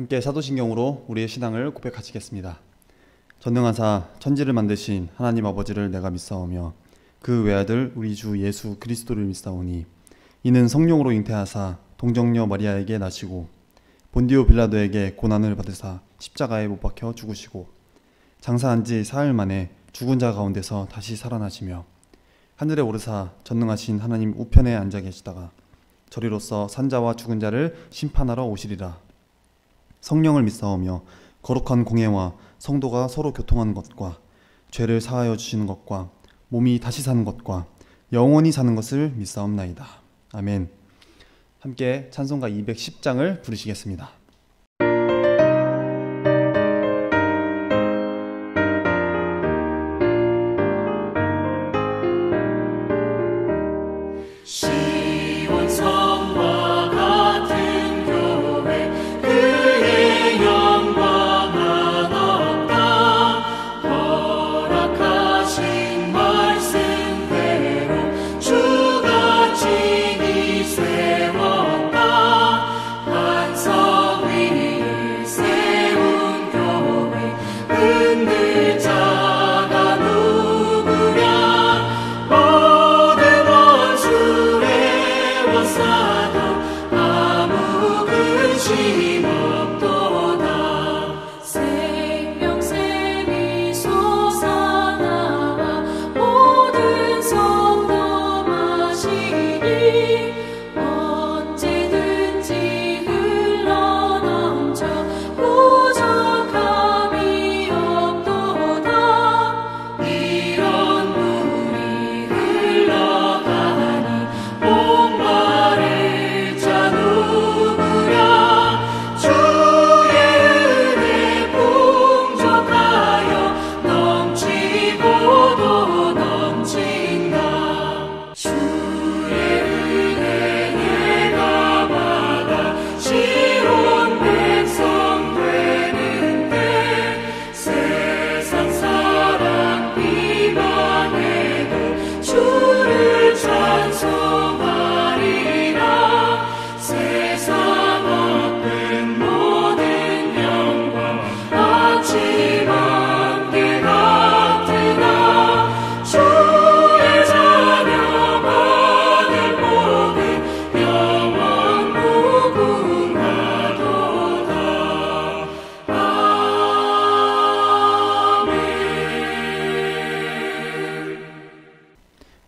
함께 사도신경으로 우리의 신앙을 고백하시겠습니다. 전능하사 천지를 만드신 하나님 아버지를 내가 믿사오며 그 외아들 우리 주 예수 그리스도를 믿사오니 이는 성령으로 잉태하사 동정녀 마리아에게 나시고 본디오 빌라도에게 고난을 받으사 십자가에 못 박혀 죽으시고 장사한 지 사흘 만에 죽은 자 가운데서 다시 살아나시며 하늘에 오르사 전능하신 하나님 우편에 앉아 계시다가 저리로서 산자와 죽은 자를 심판하러 오시리라. 성령을 믿사오며 거룩한 공예와 성도가 서로 교통하는 것과 죄를 사하여 주시는 것과 몸이 다시 사는 것과 영원히 사는 것을 믿사옵나이다. 아멘. 함께 찬송가 210장을 부르시겠습니다.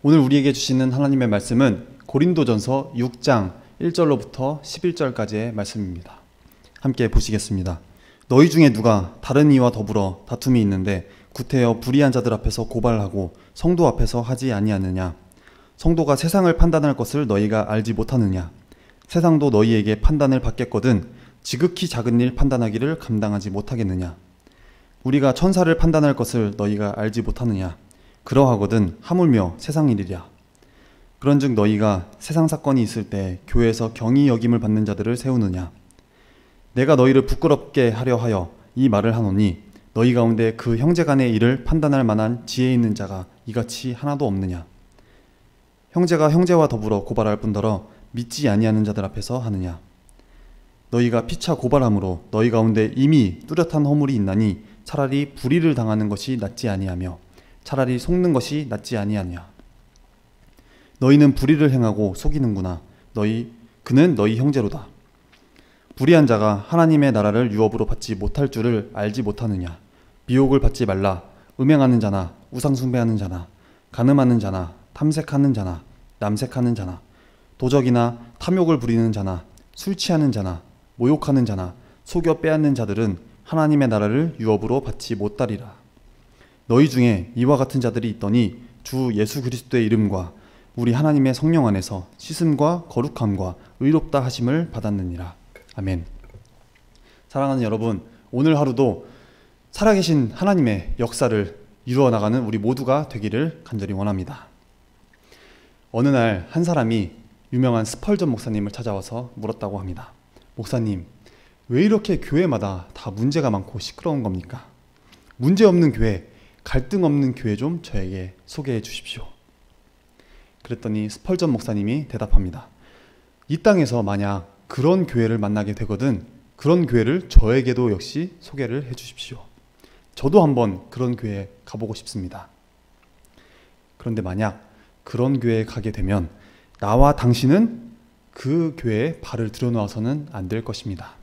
오늘 우리에게 주시는 하나님의 말씀은 고린도전서 6장 1절로부터 11절까지의 말씀입니다. 함께 보시겠습니다. 너희 중에 누가 다른 이와 더불어 다툼이 있는데 구태여 불의한 자들 앞에서 고발하고 성도 앞에서 하지 아니하느냐? 성도가 세상을 판단할 것을 너희가 알지 못하느냐? 세상도 너희에게 판단을 받겠거든 지극히 작은 일 판단하기를 감당하지 못하겠느냐? 우리가 천사를 판단할 것을 너희가 알지 못하느냐? 그러하거든 하물며 세상 일이랴. 그런즉 너희가 세상 사건이 있을 때 교회에서 경히 여김을 받는 자들을 세우느냐? 내가 너희를 부끄럽게 하려 하여 이 말을 하노니 너희 가운데 그 형제간의 일을 판단할 만한 지혜 있는 자가 이같이 하나도 없느냐? 형제가 형제와 더불어 고발할 뿐더러 믿지 아니하는 자들 앞에서 하느냐? 너희가 피차 고발함으로 너희 가운데 이미 뚜렷한 허물이 있나니 차라리 불의를 당하는 것이 낫지 아니하며 차라리 속는 것이 낫지 아니하냐? 너희는 불의를 행하고 속이는구나. 그는 너희 형제로다. 불의한 자가 하나님의 나라를 유업으로 받지 못할 줄을 알지 못하느냐? 미혹을 받지 말라. 음행하는 자나 우상 숭배하는 자나 간음하는 자나 탐색하는 자나 남색하는 자나 도적이나 탐욕을 부리는 자나 술 취하는 자나 모욕하는 자나 속여 빼앗는 자들은 하나님의 나라를 유업으로 받지 못하리라. 너희 중에 이와 같은 자들이 있더니 주 예수 그리스도의 이름과 우리 하나님의 성령 안에서 씻음과 거룩함과 의롭다 하심을 받았느니라. 아멘. 사랑하는 여러분, 오늘 하루도 살아계신 하나님의 역사를 이루어 나가는 우리 모두가 되기를 간절히 원합니다. 어느 날 한 사람이 유명한 스펄전 목사님을 찾아와서 물었다고 합니다. 목사님, 왜 이렇게 교회마다 다 문제가 많고 시끄러운 겁니까? 문제없는 교회, 갈등 없는 교회 좀 저에게 소개해 주십시오. 그랬더니 스펄전 목사님이 대답합니다. 이 땅에서 만약 그런 교회를 만나게 되거든 그런 교회를 저에게도 역시 소개를 해 주십시오. 저도 한번 그런 교회에 가보고 싶습니다. 그런데 만약 그런 교회에 가게 되면 나와 당신은 그 교회에 발을 들여놓아서는 안 될 것입니다.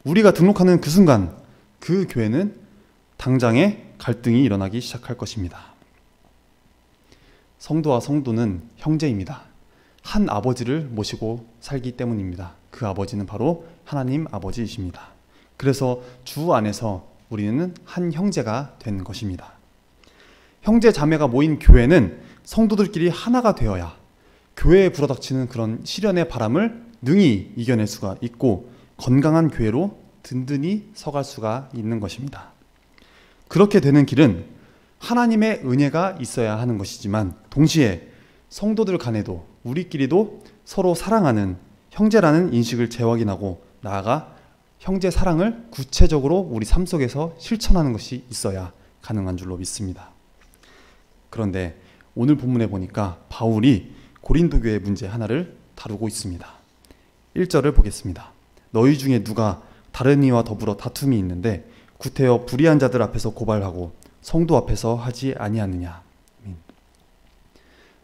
우리가 등록하는 그 순간 그 교회는 당장에 갈등이 일어나기 시작할 것입니다. 성도와 성도는 형제입니다. 한 아버지를 모시고 살기 때문입니다. 그 아버지는 바로 하나님 아버지이십니다. 그래서 주 안에서 우리는 한 형제가 된 것입니다. 형제 자매가 모인 교회는 성도들끼리 하나가 되어야 교회에 불어닥치는 그런 시련의 바람을 능히 이겨낼 수가 있고 건강한 교회로 든든히 서갈 수가 있는 것입니다. 그렇게 되는 길은 하나님의 은혜가 있어야 하는 것이지만 동시에 성도들 간에도 우리끼리도 서로 사랑하는 형제라는 인식을 재확인하고 나아가 형제 사랑을 구체적으로 우리 삶 속에서 실천하는 것이 있어야 가능한 줄로 믿습니다. 그런데 오늘 본문에 보니까 바울이 고린도 교회 문제 하나를 다루고 있습니다. 1절을 보겠습니다. 너희 중에 누가 다른 이와 더불어 다툼이 있는데 구태여 불의한 자들 앞에서 고발하고 성도 앞에서 하지 아니하느냐.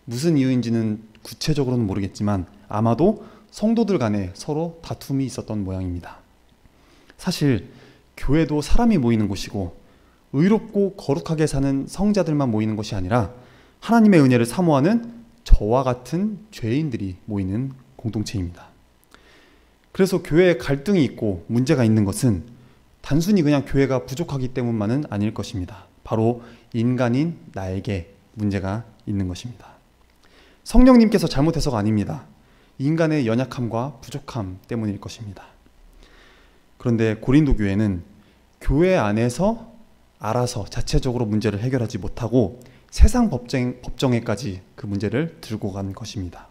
무슨 이유인지는 구체적으로는 모르겠지만 아마도 성도들 간에 서로 다툼이 있었던 모양입니다. 사실 교회도 사람이 모이는 곳이고 의롭고 거룩하게 사는 성자들만 모이는 것이 아니라 하나님의 은혜를 사모하는 저와 같은 죄인들이 모이는 공동체입니다. 그래서 교회에 갈등이 있고 문제가 있는 것은 단순히 그냥 교회가 부족하기 때문만은 아닐 것입니다. 바로 인간인 나에게 문제가 있는 것입니다. 성령님께서 잘못해서가 아닙니다. 인간의 연약함과 부족함 때문일 것입니다. 그런데 고린도 교회는 교회 안에서 알아서 자체적으로 문제를 해결하지 못하고 세상 법정에까지 그 문제를 들고 간 것입니다.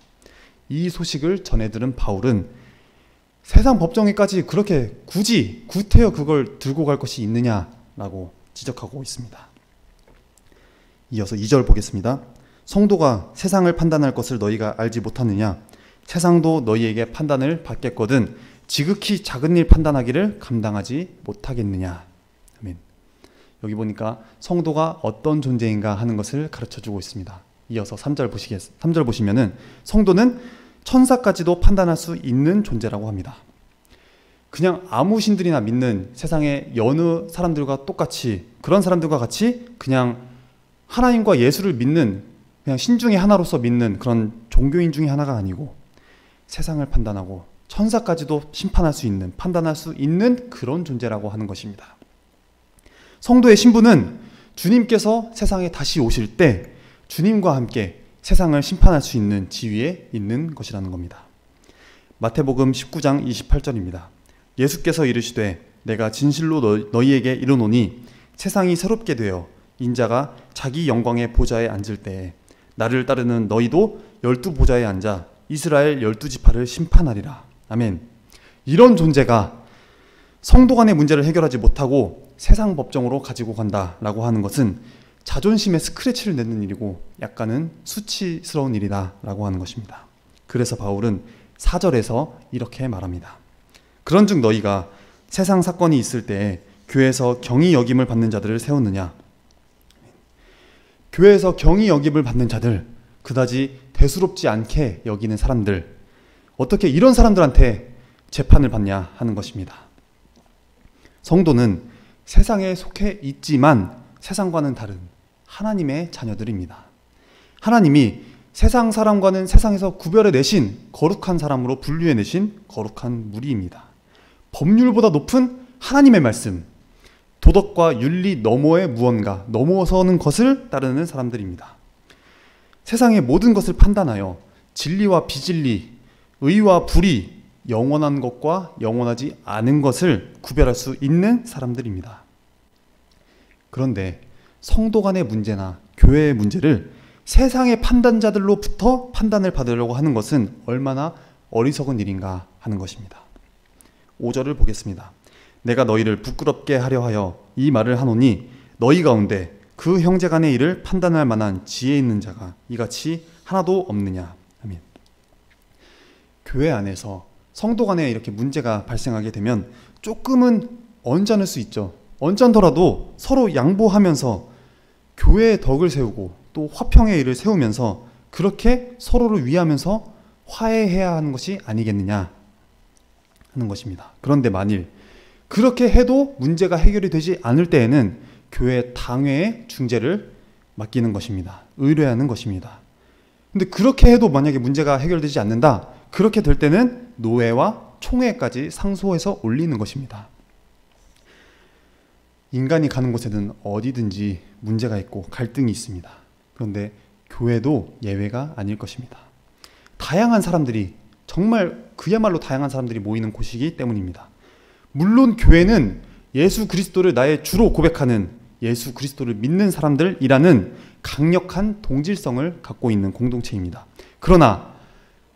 이 소식을 전해 들은 바울은 세상 법정에까지 그렇게 굳이 구태여 그걸 들고 갈 것이 있느냐라고 지적하고 있습니다. 이어서 2절 보겠습니다. 성도가 세상을 판단할 것을 너희가 알지 못하느냐? 세상도 너희에게 판단을 받겠거든 지극히 작은 일 판단하기를 감당하지 못하겠느냐. 아멘. 여기 보니까 성도가 어떤 존재인가 하는 것을 가르쳐주고 있습니다. 이어서 3절 보시면은 성도는 천사까지도 판단할 수 있는 존재라고 합니다. 그냥 아무 신들이나 믿는 세상의 여느 사람들과 똑같이 그런 사람들과 같이 그냥 하나님과 예수를 믿는 그냥 신 중에 하나로서 믿는 그런 종교인 중에 하나가 아니고 세상을 판단하고 천사까지도 심판할 수 있는 판단할 수 있는 그런 존재라고 하는 것입니다. 성도의 신분은 주님께서 세상에 다시 오실 때 주님과 함께 세상을 심판할 수 있는 지위에 있는 것이라는 겁니다. 마태복음 19장 28절입니다. 예수께서 이르시되 내가 진실로 너희에게 이르노니 세상이 새롭게 되어 인자가 자기 영광의 보좌에 앉을 때에 나를 따르는 너희도 12보좌에 앉아 이스라엘 12지파를 심판하리라. 아멘. 이런 존재가 성도 간의 문제를 해결하지 못하고 세상 법정으로 가지고 간다라고 하는 것은 자존심에 스크래치를 내는 일이고 약간은 수치스러운 일이다라고 하는 것입니다. 그래서 바울은 4절에서 이렇게 말합니다. 그런즉 너희가 세상 사건이 있을 때에 교회에서 경히 여김을 받는 자들을 세우느냐. 교회에서 경히 여김을 받는 자들, 그다지 대수롭지 않게 여기는 사람들, 어떻게 이런 사람들한테 재판을 받냐 하는 것입니다. 성도는 세상에 속해 있지만 세상과는 다른 하나님의 자녀들입니다. 하나님이 세상 사람과는 세상에서 구별해내신 거룩한 사람으로 분류해내신 거룩한 무리입니다. 법률보다 높은 하나님의 말씀, 도덕과 윤리 너머의 무언가, 넘어서는 것을 따르는 사람들입니다. 세상의 모든 것을 판단하여 진리와 비진리, 의와 불의, 영원한 것과 영원하지 않은 것을 구별할 수 있는 사람들입니다. 그런데 성도 간의 문제나 교회의 문제를 세상의 판단자들로부터 판단을 받으려고 하는 것은 얼마나 어리석은 일인가 하는 것입니다. 5절을 보겠습니다. 내가 너희를 부끄럽게 하려 하여 이 말을 하노니 너희 가운데 그 형제 간의 일을 판단할 만한 지혜 있는 자가 이같이 하나도 없느냐. 아멘. 교회 안에서 성도 간에 이렇게 문제가 발생하게 되면 조금은 언짢을 수 있죠. 언짢더라도 서로 양보하면서 교회의 덕을 세우고 또 화평의 일을 세우면서 그렇게 서로를 위하면서 화해해야 하는 것이 아니겠느냐 하는 것입니다. 그런데 만일 그렇게 해도 문제가 해결이 되지 않을 때에는 교회 당회의 중재를 맡기는 것입니다. 의뢰하는 것입니다. 근데 그렇게 해도 만약에 문제가 해결되지 않는다, 그렇게 될 때는 노회와 총회까지 상소해서 올리는 것입니다. 인간이 가는 곳에는 어디든지 문제가 있고 갈등이 있습니다. 그런데 교회도 예외가 아닐 것입니다. 다양한 사람들이, 정말 그야말로 다양한 사람들이 모이는 곳이기 때문입니다. 물론 교회는 예수 그리스도를 나의 주로 고백하는, 예수 그리스도를 믿는 사람들이라는 강력한 동질성을 갖고 있는 공동체입니다. 그러나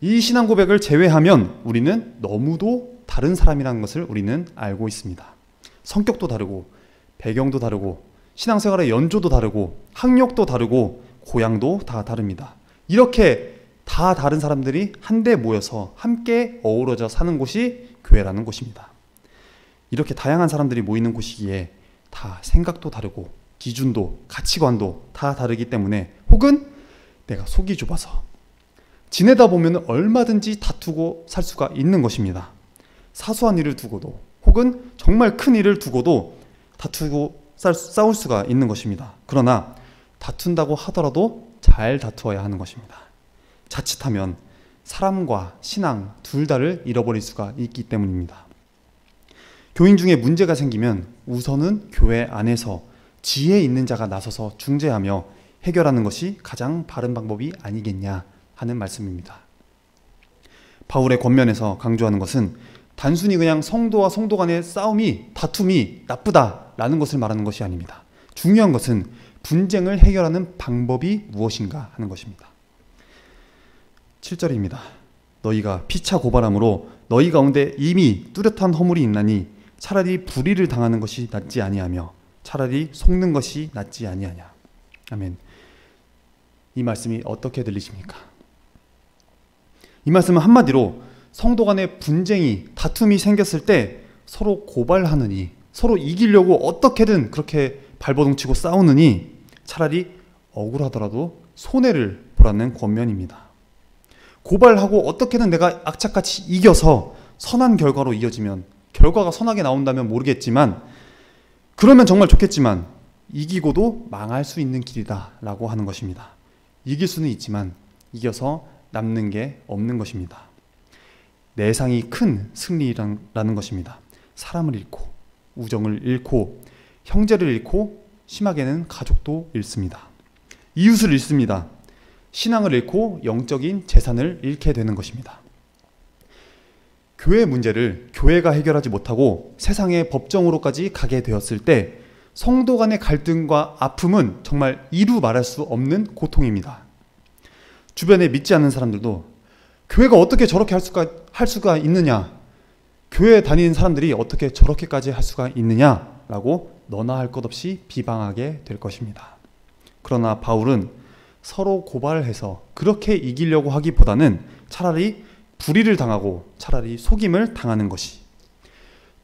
이 신앙 고백을 제외하면 우리는 너무도 다른 사람이라는 것을 우리는 알고 있습니다. 성격도 다르고 배경도 다르고 신앙생활의 연조도 다르고 학력도 다르고 고향도 다 다릅니다. 이렇게 다 다른 사람들이 한데 모여서 함께 어우러져 사는 곳이 교회라는 곳입니다. 이렇게 다양한 사람들이 모이는 곳이기에 다 생각도 다르고 기준도 가치관도 다 다르기 때문에, 혹은 내가 속이 좁아서 지내다 보면 얼마든지 다투고 살 수가 있는 것입니다. 사소한 일을 두고도 혹은 정말 큰 일을 두고도 다투고 싸울 수가 있는 것입니다. 그러나 다툰다고 하더라도 잘 다투어야 하는 것입니다. 자칫하면 사람과 신앙 둘 다를 잃어버릴 수가 있기 때문입니다. 교인 중에 문제가 생기면 우선은 교회 안에서 지혜 있는 자가 나서서 중재하며 해결하는 것이 가장 바른 방법이 아니겠냐 하는 말씀입니다. 바울의 권면에서 강조하는 것은 단순히 그냥 성도와 성도 간의 다툼이 나쁘다라는 것을 말하는 것이 아닙니다. 중요한 것은 분쟁을 해결하는 방법이 무엇인가 하는 것입니다. 7절입니다. 너희가 피차 고발함으로 너희 가운데 이미 뚜렷한 허물이 있나니 차라리 불의를 당하는 것이 낫지 아니하며 차라리 속는 것이 낫지 아니하냐. 아멘. 이 말씀이 어떻게 들리십니까? 이 말씀은 한마디로 성도 간의 분쟁이, 다툼이 생겼을 때 서로 고발하느니, 서로 이기려고 어떻게든 그렇게 발버둥치고 싸우느니 차라리 억울하더라도 손해를 보라는 권면입니다. 고발하고 어떻게든 내가 악착같이 이겨서 선한 결과로 이어지면, 결과가 선하게 나온다면 모르겠지만, 그러면 정말 좋겠지만 이기고도 망할 수 있는 길이다 라고 하는 것입니다. 이길 수는 있지만 이겨서 남는 게 없는 것입니다. 내상이 큰 승리라는 것입니다. 사람을 잃고 우정을 잃고 형제를 잃고 심하게는 가족도 잃습니다. 이웃을 잃습니다. 신앙을 잃고 영적인 재산을 잃게 되는 것입니다. 교회의 문제를 교회가 해결하지 못하고 세상의 법정으로까지 가게 되었을 때 성도 간의 갈등과 아픔은 정말 이루 말할 수 없는 고통입니다. 주변에 믿지 않는 사람들도 교회가 어떻게 저렇게 할 수가 있느냐, 교회 다니는 사람들이 어떻게 저렇게까지 할 수가 있느냐라고 너나 할 것 없이 비방하게 될 것입니다. 그러나 바울은 서로 고발해서 그렇게 이기려고 하기보다는 차라리 불의를 당하고 차라리 속임을 당하는 것이,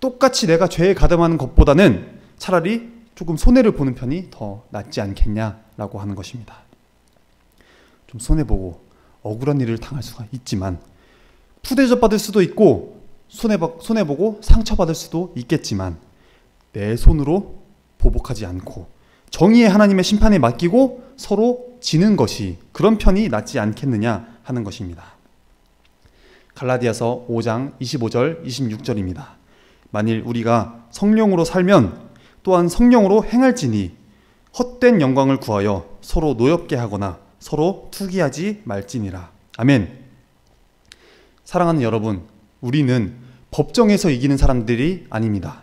똑같이 내가 죄에 가담하는 것보다는 차라리 조금 손해를 보는 편이 더 낫지 않겠냐라고 하는 것입니다. 좀 손해보고 억울한 일을 당할 수가 있지만, 푸대접 받을 수도 있고 손해보고 상처받을 수도 있겠지만, 내 손으로 보복하지 않고 정의의 하나님의 심판에 맡기고 서로 지는 것이, 그런 편이 낫지 않겠느냐 하는 것입니다. 갈라디아서 5장 25절 26절입니다. 만일 우리가 성령으로 살면 또한 성령으로 행할지니 헛된 영광을 구하여 서로 노엽게 하거나 서로 투기하지 말지니라. 아멘. 사랑하는 여러분, 우리는 법정에서 이기는 사람들이 아닙니다.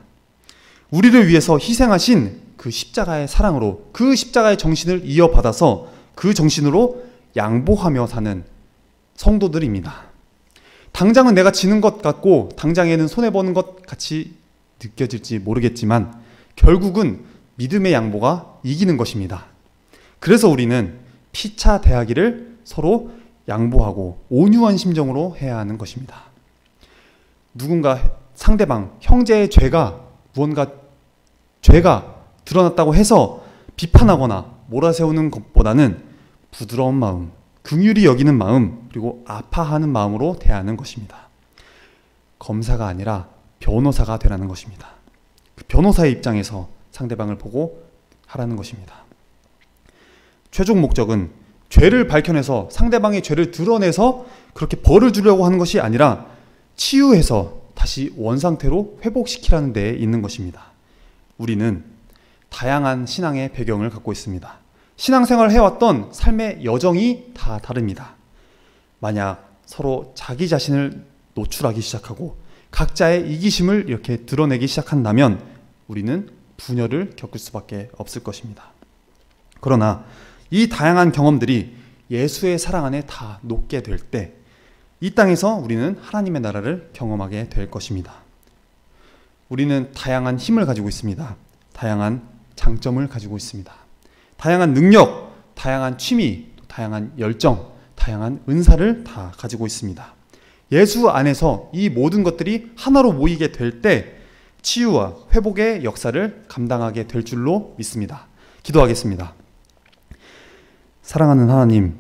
우리를 위해서 희생하신 그 십자가의 사랑으로, 그 십자가의 정신을 이어받아서 그 정신으로 양보하며 사는 성도들입니다. 당장은 내가 지는 것 같고 당장에는 손해보는 것 같이 느껴질지 모르겠지만 결국은 믿음의 양보가 이기는 것입니다. 그래서 우리는 피차 대하기를 서로 양보하고 온유한 심정으로 해야 하는 것입니다. 누군가 상대방, 형제의 무언가 죄가 드러났다고 해서 비판하거나 몰아세우는 것보다는 부드러운 마음, 긍휼히 여기는 마음, 그리고 아파하는 마음으로 대하는 것입니다. 검사가 아니라 변호사가 되라는 것입니다. 그 변호사의 입장에서 상대방을 보고 하라는 것입니다. 최종 목적은 죄를 밝혀내서 상대방의 죄를 드러내서 그렇게 벌을 주려고 하는 것이 아니라 치유해서 다시 원상태로 회복시키라는 데에 있는 것입니다. 우리는 다양한 신앙의 배경을 갖고 있습니다. 신앙생활을 해왔던 삶의 여정이 다 다릅니다. 만약 서로 자기 자신을 노출하기 시작하고 각자의 이기심을 이렇게 드러내기 시작한다면 우리는 분열을 겪을 수밖에 없을 것입니다. 그러나 이 다양한 경험들이 예수의 사랑 안에 다 녹게 될 때 이 땅에서 우리는 하나님의 나라를 경험하게 될 것입니다. 우리는 다양한 힘을 가지고 있습니다. 다양한 장점을 가지고 있습니다. 다양한 능력, 다양한 취미, 다양한 열정, 다양한 은사를 다 가지고 있습니다. 예수 안에서 이 모든 것들이 하나로 모이게 될 때 치유와 회복의 역사를 감당하게 될 줄로 믿습니다. 기도하겠습니다. 사랑하는 하나님,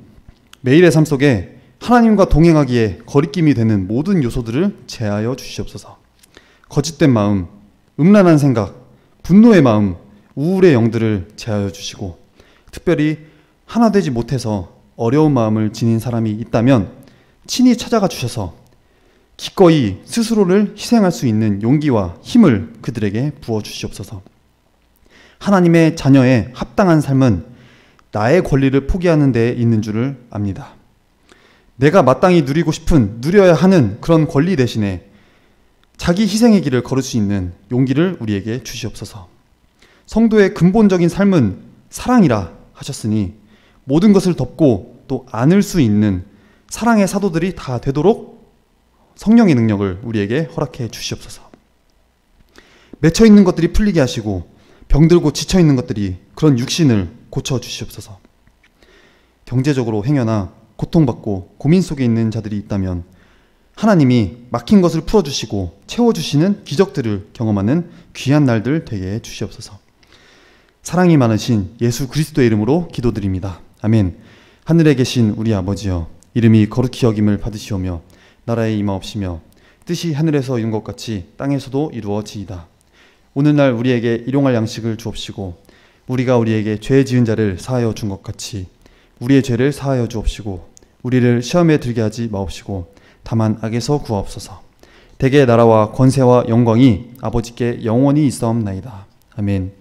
매일의 삶 속에 하나님과 동행하기에 거리낌이 되는 모든 요소들을 제하여 주시옵소서. 거짓된 마음, 음란한 생각, 분노의 마음, 우울의 영들을 제하여 주시고, 특별히 하나 되지 못해서 어려운 마음을 지닌 사람이 있다면 친히 찾아가 주셔서 기꺼이 스스로를 희생할 수 있는 용기와 힘을 그들에게 부어 주시옵소서. 하나님의 자녀의 합당한 삶은 나의 권리를 포기하는 데에 있는 줄을 압니다. 내가 마땅히 누려야 하는 그런 권리 대신에 자기 희생의 길을 걸을 수 있는 용기를 우리에게 주시옵소서. 성도의 근본적인 삶은 사랑이라 하셨으니 모든 것을 덮고 또 안을 수 있는 사랑의 사도들이 다 되도록 성령의 능력을 우리에게 허락해 주시옵소서. 맺혀 있는 것들이 풀리게 하시고 병들고 지쳐 있는 것들이 그런 육신을 고쳐 주시옵소서. 경제적으로 행여나 고통받고 고민 속에 있는 자들이 있다면 하나님이 막힌 것을 풀어주시고 채워주시는 기적들을 경험하는 귀한 날들 되게 해 주시옵소서. 사랑이 많으신 예수 그리스도의 이름으로 기도드립니다. 아멘. 하늘에 계신 우리 아버지여, 이름이 거룩히 여김을 받으시오며 나라에 임하옵시며 뜻이 하늘에서 이룬 것 같이 땅에서도 이루어지이다. 오늘날 우리에게 일용할 양식을 주옵시고 우리가 우리에게 죄 지은 자를 사하여 준 것 같이 우리의 죄를 사하여 주옵시고 우리를 시험에 들게 하지 마옵시고 다만 악에서 구하옵소서. 대개 나라와 권세와 영광이 아버지께 영원히 있사옵나이다. 아멘.